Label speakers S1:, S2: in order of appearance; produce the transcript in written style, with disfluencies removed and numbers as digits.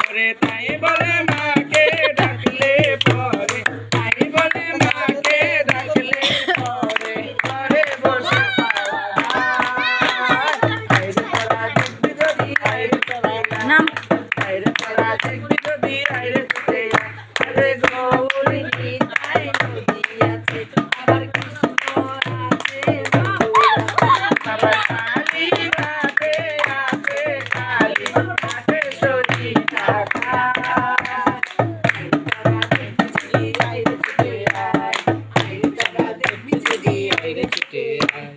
S1: ওরে তাই বলে মাকে ডাকলে পরে, তাই বলে মাকে ডাকলে পরে, ঘরে বসে
S2: নাম
S1: আইরে তোরা দেখবি যদি আইরে ছুটে আয়, আরে গৌরী নিতাই নদী আছে, আবার কৃষ্ণ আছে আবার কালী রাতে আছে কালী রাতে সরি টাকা আইরে ছুটে আয়, আইরে তোরা দেখবি যদি আইরে ছুটে আয়।